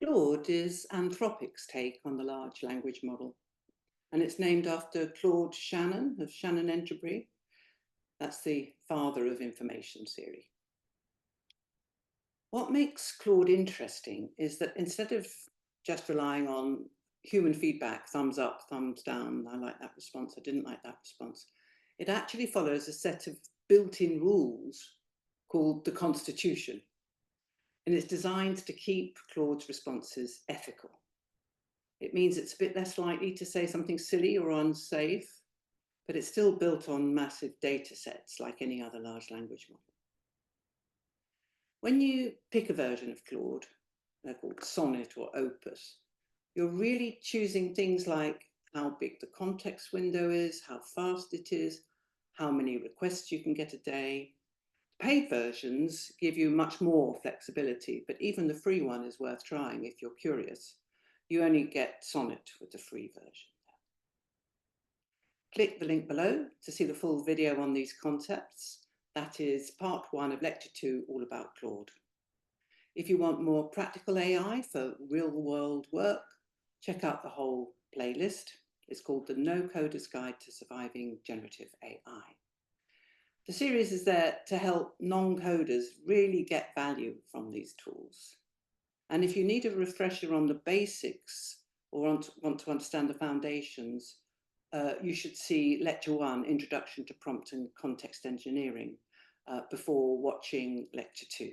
Claude is Anthropic's take on the large language model, and it's named after Claude Shannon of Shannon Entropy. That's the father of information theory. What makes Claude interesting is that instead of just relying on human feedback, thumbs up, thumbs down, I like that response, I didn't like that response, it actually follows a set of built-in rules called the Constitution. And it's designed to keep Claude's responses ethical. It means it's a bit less likely to say something silly or unsafe, but it's still built on massive data sets like any other large language model. When you pick a version of Claude, they're called Sonnet or Opus, you're really choosing things like how big the context window is, how fast it is, how many requests you can get a day. Paid versions give you much more flexibility, but even the free one is worth trying if you're curious. You only get Sonnet with the free version. Click the link below to see the full video on these concepts. That is part 1 of lecture 2, all about Claude. If you want more practical AI for real-world work, check out the whole playlist. It's called The No Coder's Guide to Surviving Generative AI. The series is there to help non-coders really get value from these tools. And if you need a refresher on the basics or want to understand the foundations, you should see Lecture 1, Introduction to Prompt and Context Engineering, before watching Lecture 2.